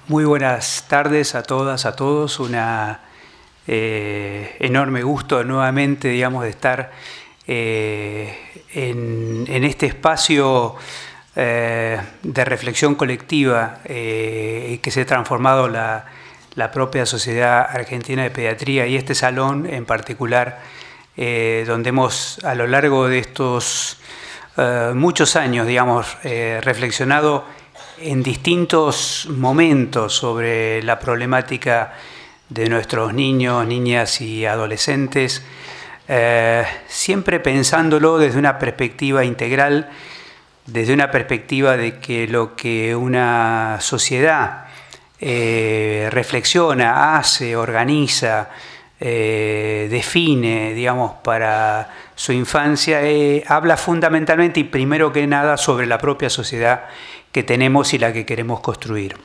Muy buenas tardes a todas, a todos. Una enorme gusto nuevamente, digamos, de estar en este espacio de reflexión colectiva que se ha transformado la propia Sociedad Argentina de Pediatría y este salón en particular, donde hemos a lo largo de estos muchos años, digamos, reflexionado en distintos momentos sobre la problemática de nuestros niños, niñas y adolescentes, siempre pensándolo desde una perspectiva integral, desde una perspectiva de que lo que una sociedad reflexiona, hace, organiza, define, digamos, para su infancia, habla fundamentalmente y primero que nada sobre la propia sociedad que tenemos y la que queremos construir.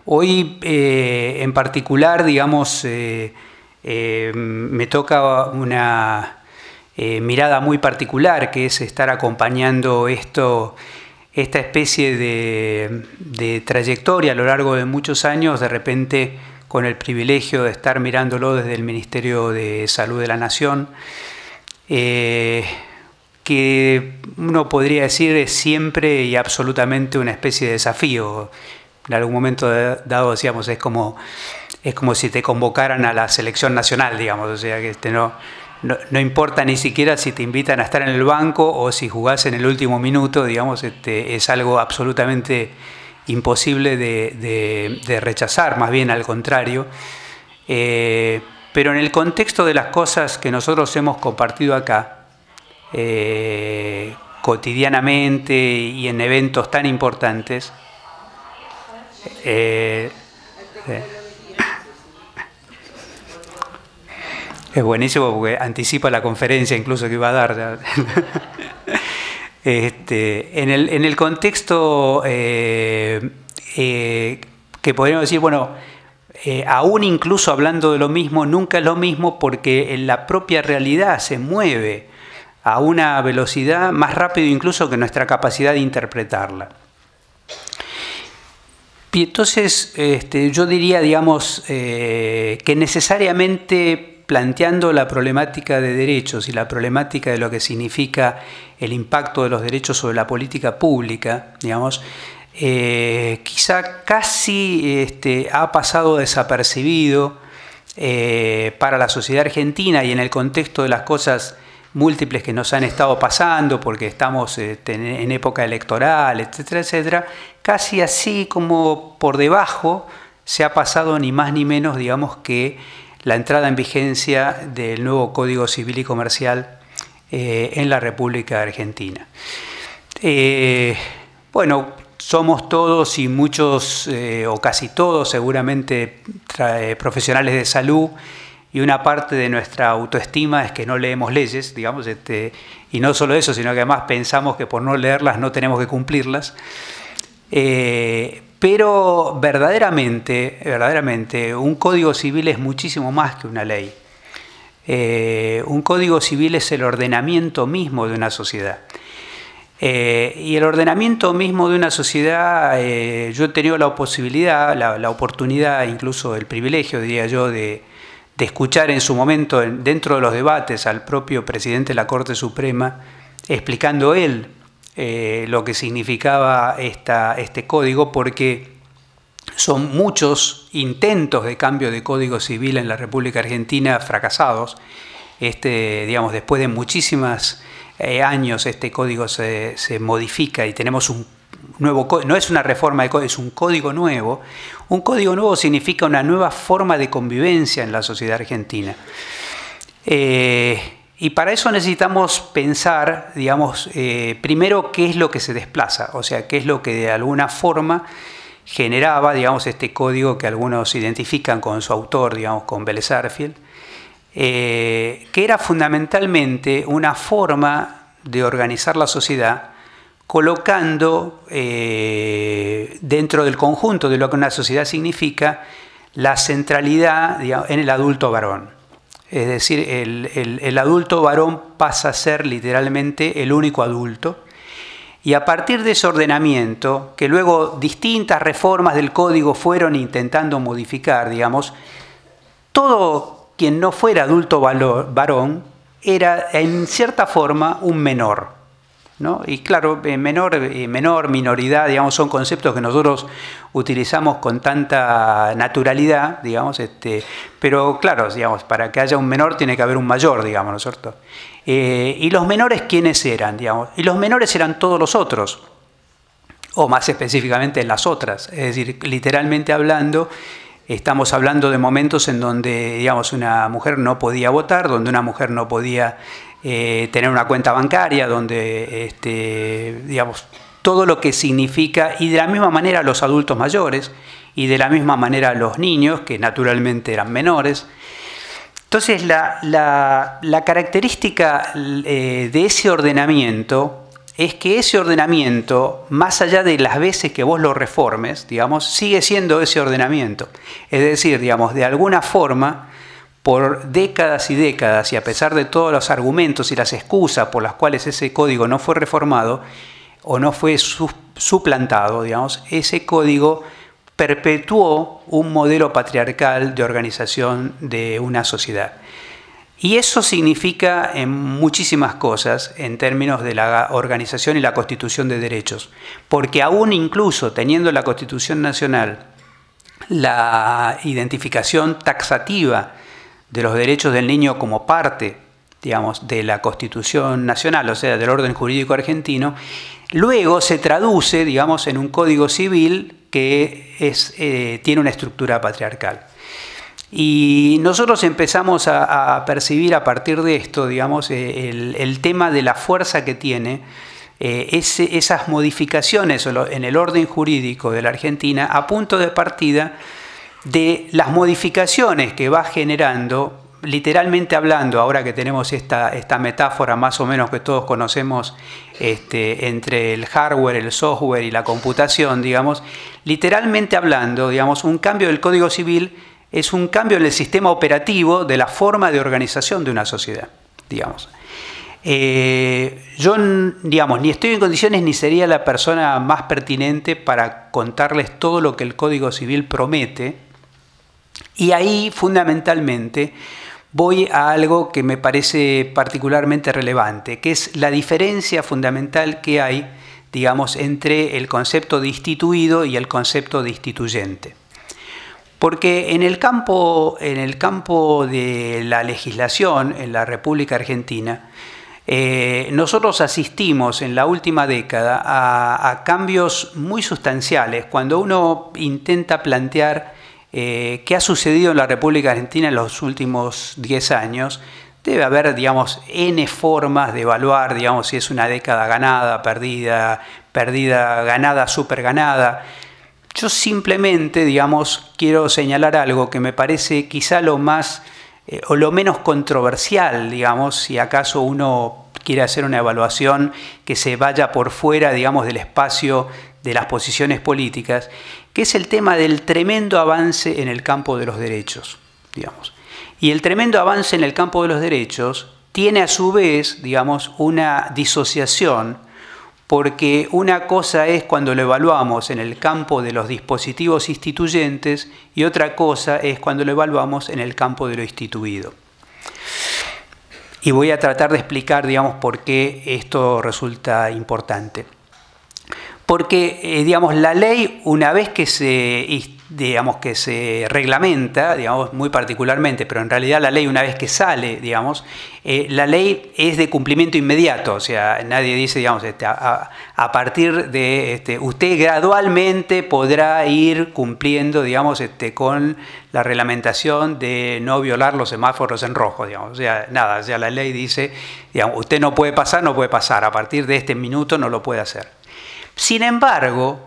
Hoy en particular, digamos, me toca una mirada muy particular, que es estar acompañando esta especie de trayectoria a lo largo de muchos años, de repente con el privilegio de estar mirándolo desde el Ministerio de Salud de la Nación, que uno podría decir es siempre y absolutamente una especie de desafío. En algún momento dado decíamos, es como si te convocaran a la selección nacional, digamos, o sea que no importa ni siquiera si te invitan a estar en el banco o si jugás en el último minuto, digamos, es algo absolutamente imposible de rechazar, más bien al contrario. Pero en el contexto de las cosas que nosotros hemos compartido acá, cotidianamente y en eventos tan importantes, es buenísimo porque anticipa la conferencia incluso que iba a dar. En el contexto que podríamos decir, bueno, aún incluso hablando de lo mismo, nunca es lo mismo porque la propia realidad se mueve a una velocidad más rápido incluso que nuestra capacidad de interpretarla. Y entonces yo diría, digamos, que necesariamente planteando la problemática de derechos y la problemática de lo que significa el impacto de los derechos sobre la política pública, digamos, quizá casi ha pasado desapercibido para la sociedad argentina y en el contexto de las cosas múltiples que nos han estado pasando, porque estamos en época electoral, etcétera, etcétera, casi así como por debajo se ha pasado ni más ni menos, digamos, que la entrada en vigencia del nuevo Código Civil y Comercial en la República Argentina. Bueno, somos todos y muchos, o casi todos seguramente, profesionales de salud, y una parte de nuestra autoestima es que no leemos leyes, digamos, y no solo eso, sino que además pensamos que por no leerlas no tenemos que cumplirlas. Pero verdaderamente, un código civil es muchísimo más que una ley. Un código civil es el ordenamiento mismo de una sociedad. Y el ordenamiento mismo de una sociedad, yo he tenido la posibilidad, la oportunidad, incluso el privilegio, diría yo, de escuchar en su momento, dentro de los debates, al propio presidente de la Corte Suprema, explicando él lo que significaba este código, porque son muchos intentos de cambio de código civil en la República Argentina fracasados. Digamos, después de muchísimos años este código se modifica y tenemos un nuevo código. No es una reforma de código, es un código nuevo. Un código nuevo significa una nueva forma de convivencia en la sociedad argentina. Y para eso necesitamos pensar, digamos, primero qué es lo que se desplaza, o sea, qué es lo que de alguna forma generaba, digamos, este código que algunos identifican con su autor, digamos, con Vélez Sarsfield, que era fundamentalmente una forma de organizar la sociedad colocando dentro del conjunto de lo que una sociedad significa la centralidad, digamos, en el adulto varón. Es decir, el adulto varón pasa a ser literalmente el único adulto Y a partir de ese ordenamiento, que luego distintas reformas del código fueron intentando modificar, digamos, todo quien no fuera adulto varón era en cierta forma un menor, ¿no? Y claro, menor, minoridad, digamos, son conceptos que nosotros utilizamos con tanta naturalidad, digamos, pero claro, digamos, para que haya un menor tiene que haber un mayor, digamos, ¿no es cierto? ¿Y los menores quiénes eran, digamos? Y los menores eran todos los otros, o más específicamente las otras, es decir, literalmente hablando, estamos hablando de momentos en donde, digamos, una mujer no podía votar, donde una mujer no podía tener una cuenta bancaria, donde, digamos, todo lo que significa, y de la misma manera los adultos mayores, y de la misma manera los niños, que naturalmente eran menores. Entonces, la característica de ese ordenamiento es que ese ordenamiento, más allá de las veces que vos lo reformes, digamos, sigue siendo ese ordenamiento. Es decir, digamos, de alguna forma, por décadas y décadas, y a pesar de todos los argumentos y las excusas por las cuales ese código no fue reformado o no fue suplantado, digamos, ese código perpetuó un modelo patriarcal de organización de una sociedad. Y eso significa en muchísimas cosas en términos de la organización y la constitución de derechos, porque aún incluso teniendo la Constitución Nacional la identificación taxativa de los derechos del niño como parte, digamos, de la Constitución Nacional, o sea, del orden jurídico argentino, luego se traduce, digamos, en un código civil que tiene una estructura patriarcal. Y nosotros empezamos a percibir a partir de esto, digamos, el tema de la fuerza que tiene esas modificaciones en el orden jurídico de la Argentina a punto de partida de las modificaciones que va generando, literalmente hablando, ahora que tenemos esta metáfora más o menos que todos conocemos entre el hardware, el software y la computación, digamos, literalmente hablando, digamos, un cambio del Código Civil es un cambio en el sistema operativo de la forma de organización de una sociedad, digamos. Yo, digamos, ni estoy en condiciones ni sería la persona más pertinente para contarles todo lo que el Código Civil promete, y ahí fundamentalmente voy a algo que me parece particularmente relevante, que es la diferencia fundamental que hay, digamos, entre el concepto de instituido y el concepto de instituyente. Porque en el campo de la legislación en la República Argentina, nosotros asistimos en la última década a cambios muy sustanciales cuando uno intenta plantear qué ha sucedido en la República Argentina en los últimos 10 años. Debe haber, digamos, N formas de evaluar, digamos, si es una década ganada, perdida, ganada, súper ganada. Yo simplemente, digamos, quiero señalar algo que me parece quizá lo más o lo menos controversial, digamos, si acaso uno quiere hacer una evaluación que se vaya por fuera, digamos, del espacio de las posiciones políticas, que es el tema del tremendo avance en el campo de los derechos, digamos. Y el tremendo avance en el campo de los derechos tiene a su vez, digamos, una disociación, porque una cosa es cuando lo evaluamos en el campo de los dispositivos instituyentes y otra cosa es cuando lo evaluamos en el campo de lo instituido. Y voy a tratar de explicar, digamos, por qué esto resulta importante. Porque, digamos, la ley, una vez que se reglamenta, digamos, muy particularmente, pero en realidad la ley una vez que sale, digamos, la ley es de cumplimiento inmediato, o sea, nadie dice, digamos, a partir de, usted gradualmente podrá ir cumpliendo, digamos, con la reglamentación de no violar los semáforos en rojo, digamos, o sea, nada, o sea, la ley dice, digamos, usted no puede pasar, a partir de este minuto no lo puede hacer. Sin embargo,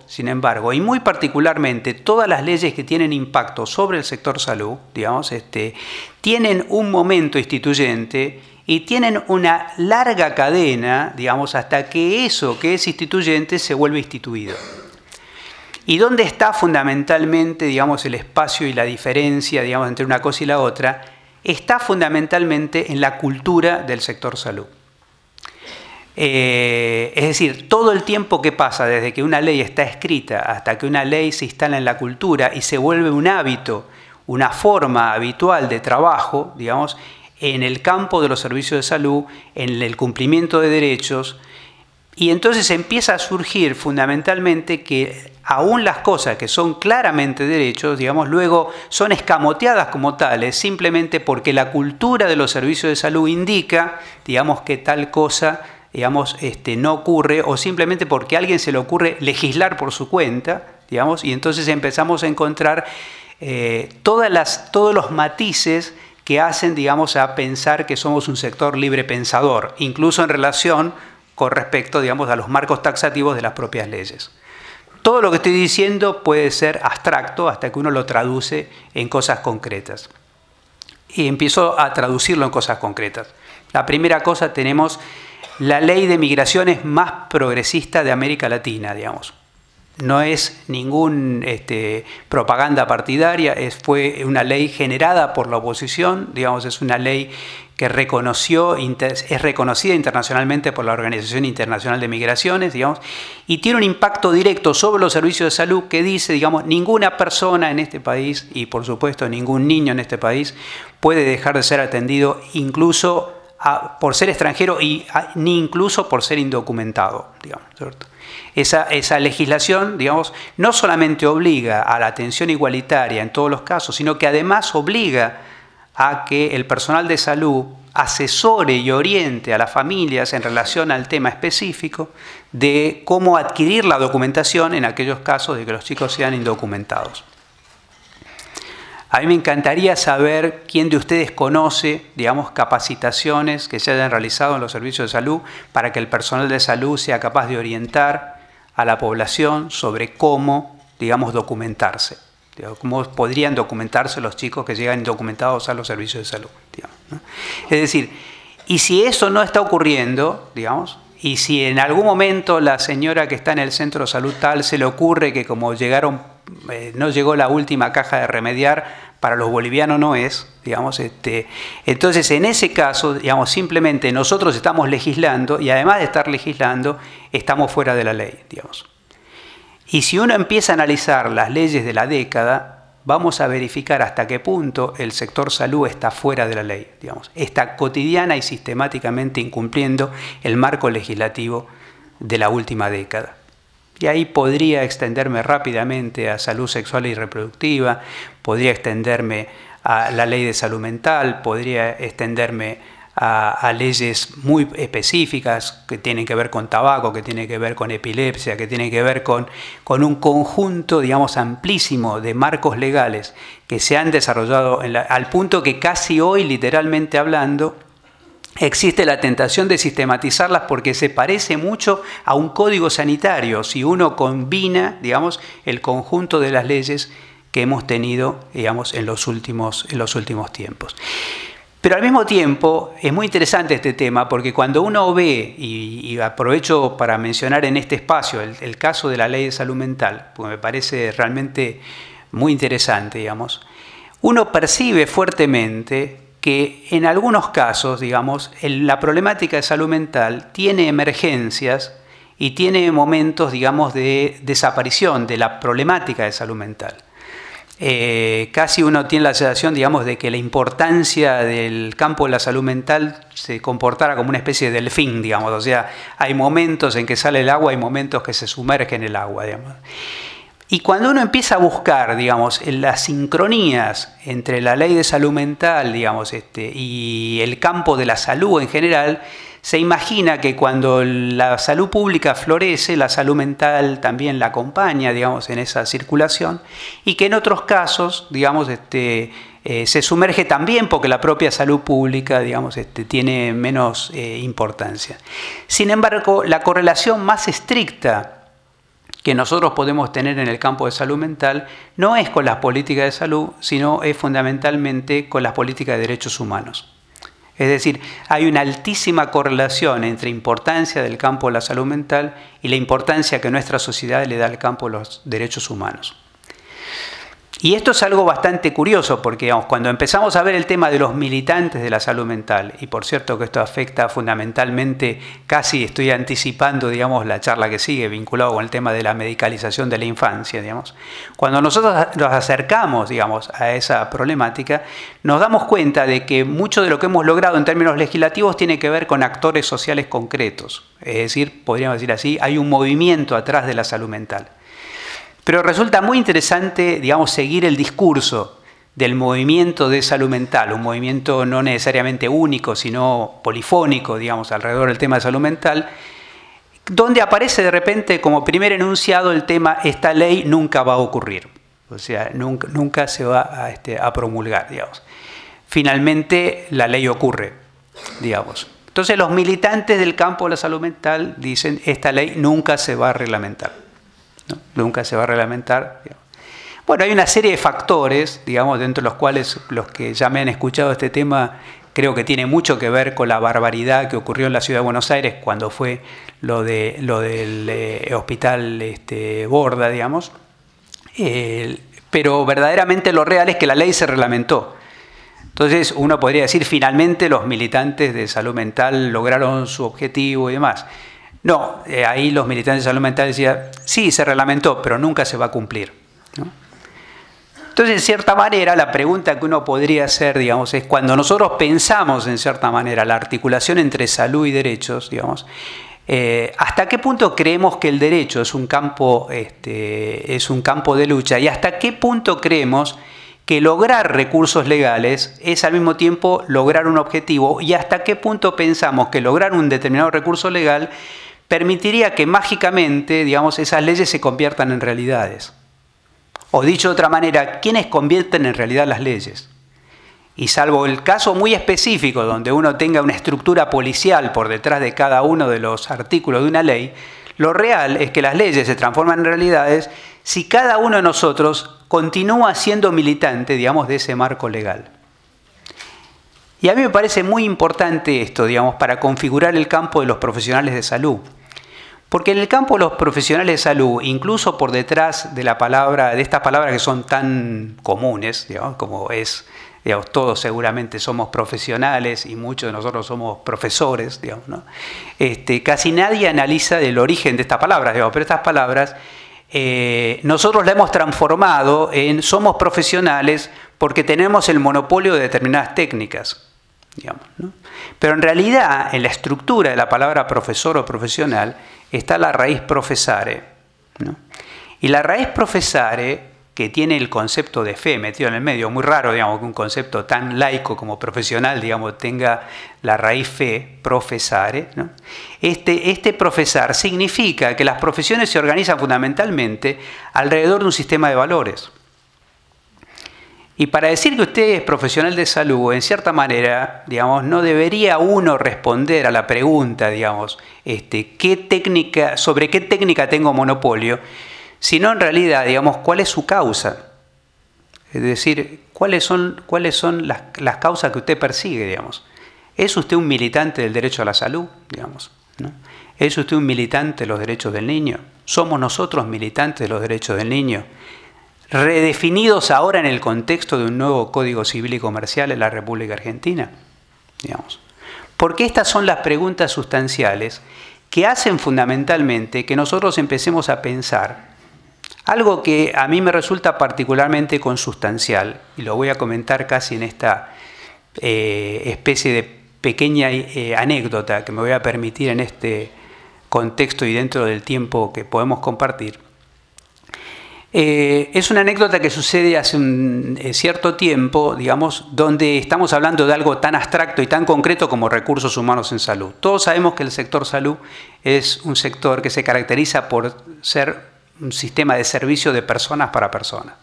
y muy particularmente, todas las leyes que tienen impacto sobre el sector salud, digamos, tienen un momento instituyente y tienen una larga cadena, digamos, hasta que eso que es instituyente se vuelve instituido. ¿Y dónde está fundamentalmente, digamos, el espacio y la diferencia, digamos, entre una cosa y la otra? Está fundamentalmente en la cultura del sector salud. Es decir, todo el tiempo que pasa desde que una ley está escrita hasta que una ley se instala en la cultura y se vuelve un hábito, una forma habitual de trabajo, digamos, en el campo de los servicios de salud, en el cumplimiento de derechos, y entonces empieza a surgir fundamentalmente que aún las cosas que son claramente derechos, digamos, luego son escamoteadas como tales, simplemente porque la cultura de los servicios de salud indica, digamos, que tal cosa, digamos, no ocurre, o simplemente porque a alguien se le ocurre legislar por su cuenta, digamos, y entonces empezamos a encontrar todos los matices que hacen, digamos, a pensar que somos un sector libre pensador, incluso en relación con respecto, digamos, a los marcos taxativos de las propias leyes. Todo lo que estoy diciendo puede ser abstracto hasta que uno lo traduce en cosas concretas. Y empiezo a traducirlo en cosas concretas. La primera cosa, tenemos la ley de migraciones más progresista de América Latina, digamos. No es ninguna propaganda partidaria, fue una ley generada por la oposición, digamos, es una ley que es reconocida internacionalmente por la Organización Internacional de Migraciones, digamos, y tiene un impacto directo sobre los servicios de salud que dice, digamos, ninguna persona en este país, y por supuesto ningún niño en este país, puede dejar de ser atendido incluso por ser extranjero ni incluso por ser indocumentado, digamos, ¿cierto? Esa legislación, digamos, no solamente obliga a la atención igualitaria en todos los casos, sino que además obliga a que el personal de salud asesore y oriente a las familias en relación al tema específico de cómo adquirir la documentación en aquellos casos de que los chicos sean indocumentados. A mí me encantaría saber quién de ustedes conoce, digamos, capacitaciones que se hayan realizado en los servicios de salud para que el personal de salud sea capaz de orientar a la población sobre cómo, digamos, documentarse. Cómo podrían documentarse los chicos que llegan indocumentados a los servicios de salud, digamos, ¿no? Es decir, y si eso no está ocurriendo, digamos, y si en algún momento la señora que está en el centro de salud tal se le ocurre que como no llegó la última caja de remediar, para los bolivianos no es, digamos, entonces en ese caso, digamos, simplemente nosotros estamos legislando y además de estar legislando, estamos fuera de la ley, digamos. Y si uno empieza a analizar las leyes de la década, vamos a verificar hasta qué punto el sector salud está fuera de la ley, digamos. Está cotidiana y sistemáticamente incumpliendo el marco legislativo de la última década. Y ahí podría extenderme rápidamente a salud sexual y reproductiva, podría extenderme a la ley de salud mental, podría extenderme a leyes muy específicas que tienen que ver con tabaco, que tienen que ver con epilepsia, que tienen que ver con un conjunto, digamos, amplísimo de marcos legales que se han desarrollado al punto que casi hoy, literalmente hablando, existe la tentación de sistematizarlas porque se parece mucho a un código sanitario si uno combina, digamos, el conjunto de las leyes que hemos tenido, digamos, en los últimos tiempos. Pero al mismo tiempo es muy interesante este tema porque cuando uno ve, y aprovecho para mencionar en este espacio el caso de la ley de salud mental, porque me parece realmente muy interesante, digamos, uno percibe fuertemente que en algunos casos, digamos, la problemática de salud mental tiene emergencias y tiene momentos, digamos, de desaparición de la problemática de salud mental. Casi uno tiene la sensación, digamos, de que la importancia del campo de la salud mental se comportara como una especie de delfín, digamos, o sea, hay momentos en que sale el agua, hay momentos que se sumerge en el agua, digamos. Y cuando uno empieza a buscar, digamos, las sincronías entre la ley de salud mental, digamos, y el campo de la salud en general, se imagina que cuando la salud pública florece, la salud mental también la acompaña, digamos, en esa circulación, y que en otros casos, digamos, se sumerge también porque la propia salud pública, digamos, tiene menos importancia. Sin embargo, la correlación más estricta que nosotros podemos tener en el campo de salud mental no es con las políticas de salud, sino es fundamentalmente con las políticas de derechos humanos. Es decir, hay una altísima correlación entre importancia del campo de la salud mental y la importancia que nuestra sociedad le da al campo de los derechos humanos. Y esto es algo bastante curioso porque digamos, cuando empezamos a ver el tema de los militantes de la salud mental, y por cierto que esto afecta fundamentalmente, casi estoy anticipando digamos, la charla que sigue vinculado con el tema de la medicalización de la infancia, digamos. Cuando nosotros nos acercamos digamos, a esa problemática, nos damos cuenta de que mucho de lo que hemos logrado en términos legislativos tiene que ver con actores sociales concretos. Es decir, podríamos decir así, hay un movimiento atrás de la salud mental. Pero resulta muy interesante, digamos, seguir el discurso del movimiento de salud mental, un movimiento no necesariamente único, sino polifónico, digamos, alrededor del tema de salud mental, donde aparece de repente como primer enunciado el tema, esta ley nunca va a ocurrir, o sea, nunca se va a promulgar, digamos. Finalmente, la ley ocurre, digamos. Entonces, los militantes del campo de la salud mental dicen, esta ley nunca se va a reglamentar. ¿No? Nunca se va a reglamentar. Bueno, hay una serie de factores, digamos, dentro de los cuales los que ya me han escuchado este tema, creo que tiene mucho que ver con la barbaridad que ocurrió en la Ciudad de Buenos Aires cuando fue lo del hospital Borda, digamos. Pero verdaderamente lo real es que la ley se reglamentó. Entonces uno podría decir, finalmente los militantes de salud mental lograron su objetivo y demás. No, ahí los militantes de salud mental decían, sí, se reglamentó, pero nunca se va a cumplir, ¿no? Entonces, en cierta manera, la pregunta que uno podría hacer, digamos, es cuando nosotros pensamos, en cierta manera, la articulación entre salud y derechos, digamos, ¿hasta qué punto creemos que el derecho es un campo de lucha? ¿Y hasta qué punto creemos que lograr recursos legales es al mismo tiempo lograr un objetivo? ¿Y hasta qué punto pensamos que lograr un determinado recurso legal permitiría que mágicamente, digamos, esas leyes se conviertan en realidades? O dicho de otra manera, ¿quiénes convierten en realidad las leyes? Y salvo el caso muy específico donde uno tenga una estructura policial por detrás de cada uno de los artículos de una ley, lo real es que las leyes se transforman en realidades si cada uno de nosotros continúa siendo militante, digamos, de ese marco legal. Y a mí me parece muy importante esto, digamos, para configurar el campo de los profesionales de salud. Porque en el campo de los profesionales de salud, incluso por detrás de estas palabras que son tan comunes, digamos, como es, digamos, todos seguramente somos profesionales y muchos de nosotros somos profesores, digamos, ¿no? Casi nadie analiza el origen de estas palabras, digamos, pero estas palabras nosotros las hemos transformado en somos profesionales porque tenemos el monopolio de determinadas técnicas, digamos, ¿no? Pero en realidad, en la estructura de la palabra profesor o profesional, está la raíz profesare, ¿no? Y la raíz profesare, que tiene el concepto de fe metido en el medio, muy raro, digamos, que un concepto tan laico como profesional, digamos, tenga la raíz fe, profesare, ¿no? Este profesar significa que las profesiones se organizan fundamentalmente alrededor de un sistema de valores. Y para decir que usted es profesional de salud, en cierta manera, digamos, no debería uno responder a la pregunta, digamos, sobre qué técnica tengo monopolio, sino en realidad, digamos, cuál es su causa. Es decir, cuáles son las causas que usted persigue, digamos. ¿Es usted un militante del derecho a la salud, digamos, ¿no? ¿Es usted un militante de los derechos del niño? ¿Somos nosotros militantes de los derechos del niño? Redefinidos ahora en el contexto de un nuevo Código Civil y Comercial en la República Argentina, digamos. Porque estas son las preguntas sustanciales que hacen fundamentalmente que nosotros empecemos a pensar algo que a mí me resulta particularmente consustancial, y lo voy a comentar casi en esta especie de pequeña anécdota que me voy a permitir en este contexto y dentro del tiempo que podemos compartir. Es una anécdota que sucede hace un cierto tiempo, digamos, donde estamos hablando de algo tan abstracto y tan concreto como recursos humanos en salud. Todos sabemos que el sector salud es un sector que se caracteriza por ser un sistema de servicio de personas para personas.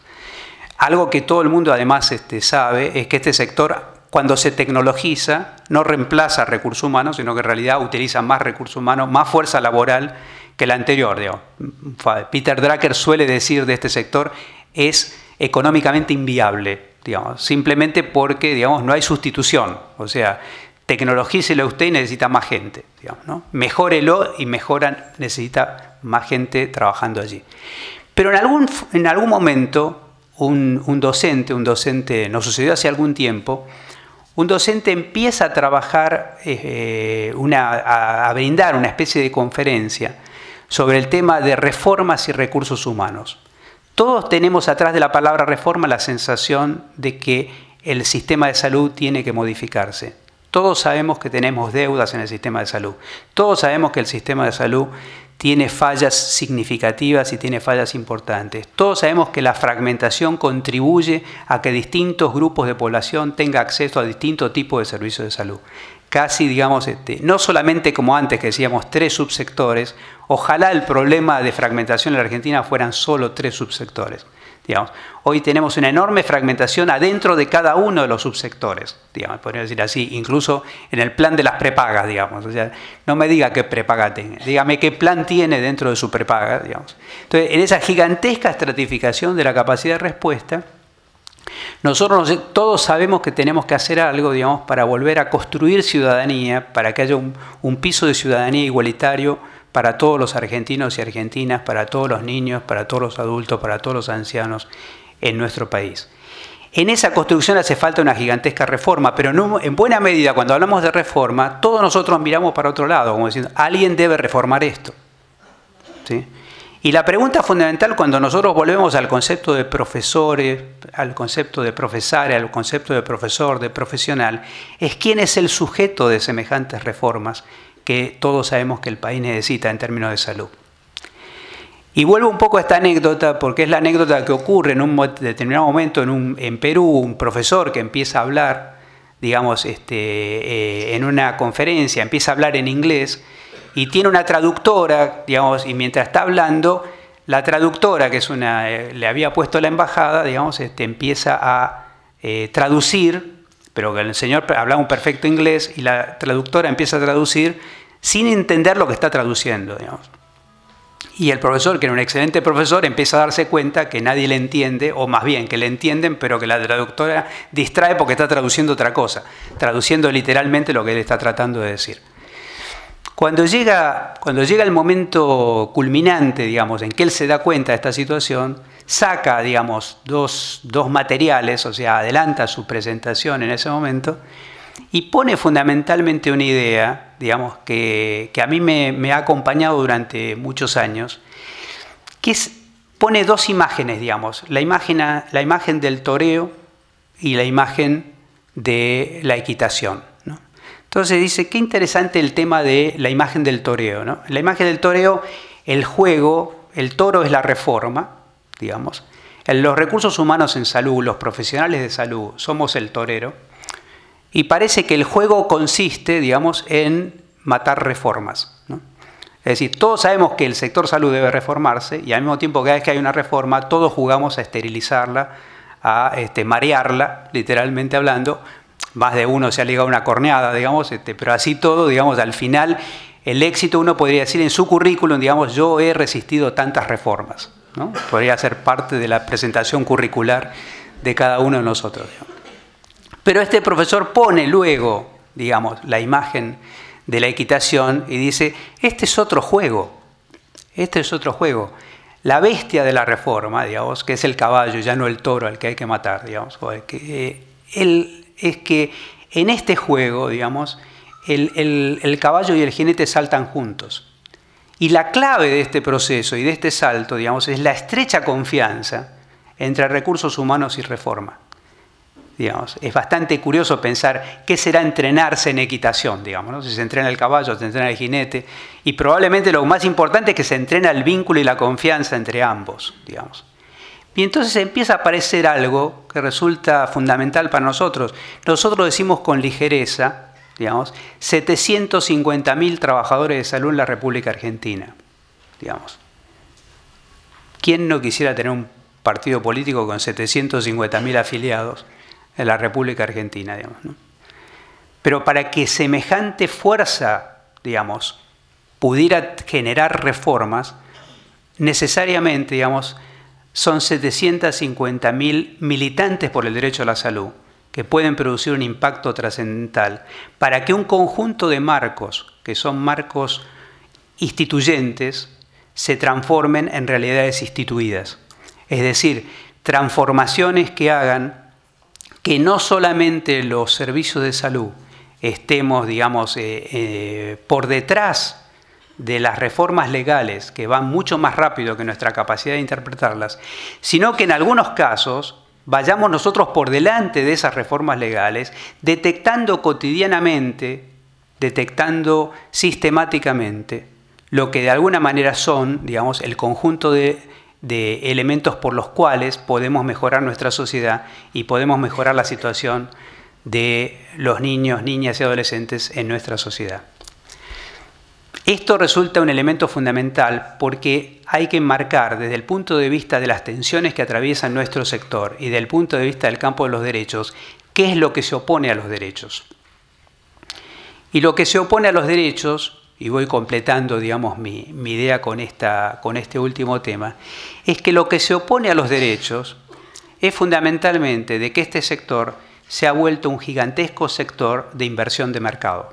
Algo que todo el mundo además sabe es que este sector, cuando se tecnologiza, no reemplaza recursos humanos, sino que en realidad utiliza más recursos humanos, más fuerza laboral que el anterior, digamos. Peter Drucker suele decir de este sector, es económicamente inviable, digamos, simplemente porque, digamos, no hay sustitución. O sea, tecnologícelo usted y necesita más gente, digamos, ¿no? Mejórelo y necesita más gente trabajando allí. Pero en algún momento un docente, nos sucedió hace algún tiempo, un docente empieza a trabajar, a brindar una especie de conferencia sobre el tema de reformas y recursos humanos. Todos tenemos atrás de la palabra reforma la sensación de que el sistema de salud tiene que modificarse. Todos sabemos que tenemos deudas en el sistema de salud. Todos sabemos que el sistema de salud tiene fallas significativas y tiene fallas importantes. Todos sabemos que la fragmentación contribuye a que distintos grupos de población tengan acceso a distintos tipos de servicios de salud. Casi, digamos, no solamente como antes que decíamos 3 subsectores, ojalá el problema de fragmentación en la Argentina fueran solo 3 subsectores. Digamos, hoy tenemos una enorme fragmentación adentro de cada uno de los subsectores, digamos, podría decir así, incluso en el plan de las prepagas, digamos. O sea, no me diga qué prepaga tiene, dígame qué plan tiene dentro de su prepaga, digamos. Entonces, en esa gigantesca estratificación de la capacidad de respuesta, nosotros todos sabemos que tenemos que hacer algo, digamos, para volver a construir ciudadanía, para que haya un piso de ciudadanía igualitario para todos los argentinos y argentinas, para todos los niños, para todos los adultos, para todos los ancianos en nuestro país. En esa construcción hace falta una gigantesca reforma, pero no, en buena medida cuando hablamos de reforma, todos nosotros miramos para otro lado, como diciendo, alguien debe reformar esto, ¿sí? Y la pregunta fundamental cuando nosotros volvemos al concepto de profesores, al concepto de profesare, al concepto de profesor, de profesional, es quién es el sujeto de semejantes reformas que todos sabemos que el país necesita en términos de salud. Y vuelvo un poco a esta anécdota, porque es la anécdota que ocurre en un determinado momento en Perú, un profesor que empieza a hablar, digamos, en una conferencia, empieza a hablar en inglés, y tiene una traductora, digamos, y mientras está hablando, la traductora, que es le había puesto la embajada, digamos, empieza a traducir, pero que el señor hablaba un perfecto inglés y la traductora empieza a traducir sin entender lo que está traduciendo, digamos. Y el profesor, que era un excelente profesor, empieza a darse cuenta que nadie le entiende, o más bien que le entienden, pero que la traductora distrae porque está traduciendo otra cosa, traduciendo literalmente lo que él está tratando de decir. Cuando llega el momento culminante, digamos, en que él se da cuenta de esta situación, saca, digamos, dos materiales, o sea, adelanta su presentación en ese momento y pone fundamentalmente una idea, digamos, que a mí me ha acompañado durante muchos años, que pone 2 imágenes, digamos, la imagen del toreo y la imagen de la equitación, ¿no? Entonces dice, qué interesante el tema de la imagen del toreo, ¿no? La imagen del toreo, el juego, el toro es la reforma, digamos. En los recursos humanos en salud, los profesionales de salud, somos el torero. Y parece que el juego consiste, digamos, en matar reformas, ¿no? Es decir, todos sabemos que el sector salud debe reformarse y al mismo tiempo cada vez que hay una reforma, todos jugamos a esterilizarla, a marearla, literalmente hablando. Más de uno se ha ligado una corneada, digamos, pero así todo, digamos, al final el éxito uno podría decir en su currículum, digamos, yo he resistido tantas reformas, ¿no? Podría ser parte de la presentación curricular de cada uno de nosotros, digamos. Pero este profesor pone luego, digamos, la imagen de la equitación y dice, este es otro juego, este es otro juego. La bestia de la reforma, digamos, que es el caballo, ya no el toro al que hay que matar, digamos, es que en este juego, digamos, el caballo y el jinete saltan juntos. Y la clave de este proceso y de este salto, digamos, es la estrecha confianza entre recursos humanos y reforma. Digamos, es bastante curioso pensar qué será entrenarse en equitación, digamos, ¿no? Si se entrena el caballo, se entrena el jinete, y probablemente lo más importante es que se entrena el vínculo y la confianza entre ambos, digamos. Y entonces empieza a aparecer algo que resulta fundamental para nosotros. Nosotros decimos con ligereza, digamos, 750.000 trabajadores de salud en la República Argentina, digamos. ¿Quién no quisiera tener un partido político con 750.000 afiliados en la República Argentina, digamos, ¿no? Pero para que semejante fuerza, digamos, pudiera generar reformas, necesariamente, digamos, son 750.000 militantes por el derecho a la salud que pueden producir un impacto trascendental para que un conjunto de marcos, que son marcos instituyentes, se transformen en realidades instituidas. Es decir, transformaciones que hagan que no solamente los servicios de salud estemos, digamos, por detrás de las reformas legales que van mucho más rápido que nuestra capacidad de interpretarlas, sino que en algunos casos vayamos nosotros por delante de esas reformas legales, detectando cotidianamente, detectando sistemáticamente lo que de alguna manera son, digamos, el conjunto de elementos por los cuales podemos mejorar nuestra sociedad y podemos mejorar la situación de los niños, niñas y adolescentes en nuestra sociedad. Esto resulta un elemento fundamental porque hay que enmarcar desde el punto de vista de las tensiones que atraviesan nuestro sector y desde el punto de vista del campo de los derechos, qué es lo que se opone a los derechos. Y lo que se opone a los derechos, y voy completando, digamos, mi idea con este último tema, es que lo que se opone a los derechos es fundamentalmente de que este sector se ha vuelto un gigantesco sector de inversión de mercado.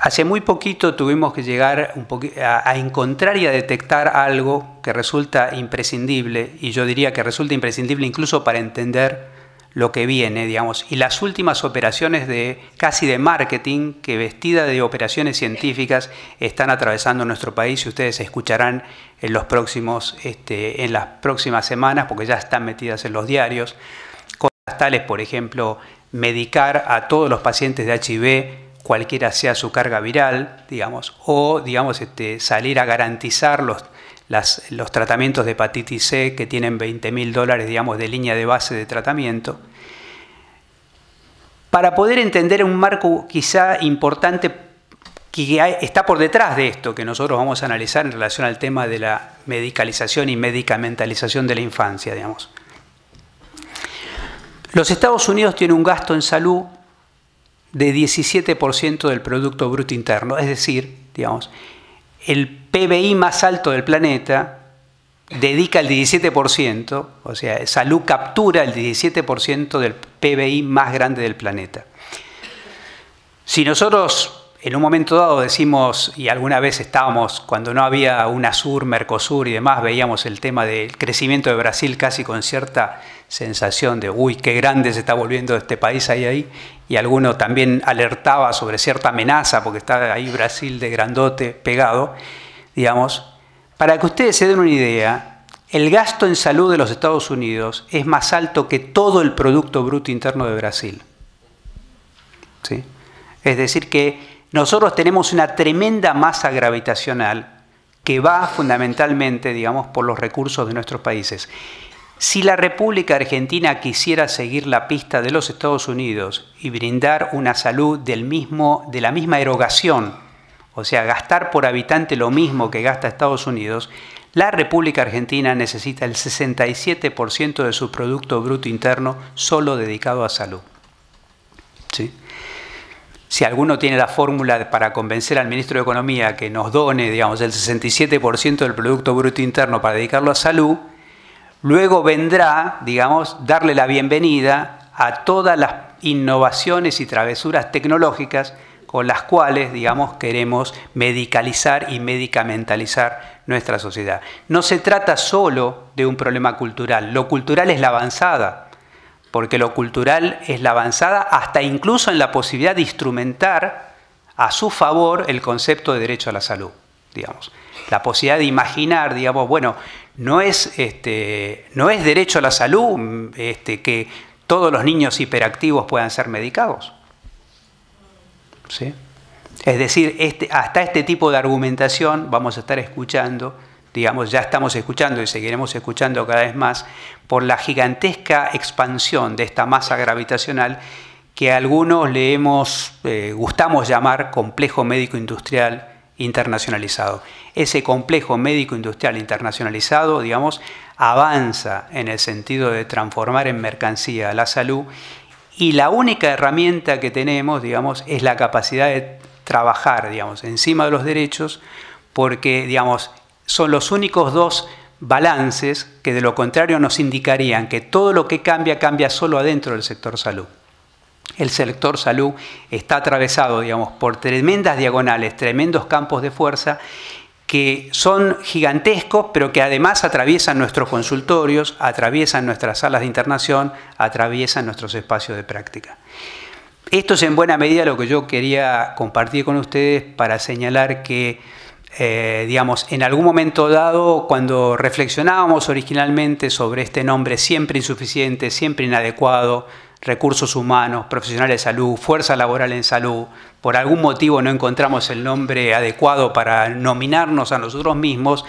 Hace muy poquito tuvimos que llegar a encontrar y a detectar algo que resulta imprescindible, y yo diría que resulta imprescindible incluso para entender lo que viene, digamos, y las últimas operaciones casi de marketing que vestida de operaciones científicas están atravesando nuestro país, y ustedes escucharán en las próximas semanas, porque ya están metidas en los diarios, cosas tales, por ejemplo, medicar a todos los pacientes de HIV, cualquiera sea su carga viral, digamos, o digamos, salir a garantizar los tratamientos de hepatitis C que tienen $20.000, digamos, de línea de base de tratamiento, para poder entender un marco quizá importante que está por detrás de esto que nosotros vamos a analizar en relación al tema de la medicalización y medicamentalización de la infancia, digamos. Los Estados Unidos tienen un gasto en salud de 17% del Producto Bruto Interno, es decir, digamos, el PBI más alto del planeta dedica el 17%, o sea, salud captura el 17% del PBI más grande del planeta. Si nosotros en un momento dado decimos, y alguna vez estábamos, cuando no había UNASUR, Mercosur y demás, veíamos el tema del crecimiento de Brasil casi con cierta sensación de, uy, qué grande se está volviendo este país ahí, y alguno también alertaba sobre cierta amenaza, porque está ahí Brasil de grandote pegado, digamos. Para que ustedes se den una idea, el gasto en salud de los Estados Unidos es más alto que todo el Producto Bruto Interno de Brasil. ¿Sí? Es decir que nosotros tenemos una tremenda masa gravitacional que va fundamentalmente, digamos, por los recursos de nuestros países. Si la República Argentina quisiera seguir la pista de los Estados Unidos y brindar una salud de la misma erogación, o sea, gastar por habitante lo mismo que gasta Estados Unidos, la República Argentina necesita el 67% de su Producto Bruto Interno solo dedicado a salud. ¿Sí? Si alguno tiene la fórmula para convencer al ministro de Economía que nos done, digamos, el 67% del Producto Bruto Interno para dedicarlo a salud, luego vendrá, digamos, darle la bienvenida a todas las innovaciones y travesuras tecnológicas con las cuales, digamos, queremos medicalizar y medicamentalizar nuestra sociedad. No se trata solo de un problema cultural, lo cultural es la avanzada, porque lo cultural es la avanzada hasta incluso en la posibilidad de instrumentar a su favor el concepto de derecho a la salud, digamos. La posibilidad de imaginar, digamos, bueno, no es derecho a la salud que todos los niños hiperactivos puedan ser medicados. ¿Sí? Es decir, hasta este tipo de argumentación vamos a estar escuchando, digamos, ya estamos escuchando y seguiremos escuchando cada vez más por la gigantesca expansión de esta masa gravitacional que a algunos le gustamos llamar complejo médico-industrial internacionalizado. Ese complejo médico-industrial internacionalizado, digamos, avanza en el sentido de transformar en mercancía la salud, y la única herramienta que tenemos, digamos, es la capacidad de trabajar, digamos, encima de los derechos, porque, digamos, son los únicos dos balances que de lo contrario nos indicarían que todo lo que cambia, cambia solo adentro del sector salud. El sector salud está atravesado, digamos, por tremendas diagonales, tremendos campos de fuerza que son gigantescos, pero que además atraviesan nuestros consultorios, atraviesan nuestras salas de internación, atraviesan nuestros espacios de práctica. Esto es en buena medida lo que yo quería compartir con ustedes para señalar que, digamos, en algún momento dado, cuando reflexionábamos originalmente sobre este nombre siempre insuficiente, siempre inadecuado, recursos humanos, profesionales de salud, fuerza laboral en salud, por algún motivo no encontramos el nombre adecuado para nominarnos a nosotros mismos,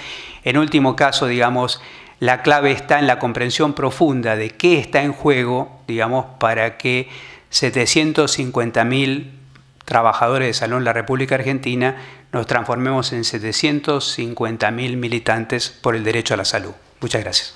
en último caso, digamos, la clave está en la comprensión profunda de qué está en juego, digamos, para que 750.000 trabajadores de salud en la República Argentina nos transformemos en 750.000 militantes por el derecho a la salud. Muchas gracias.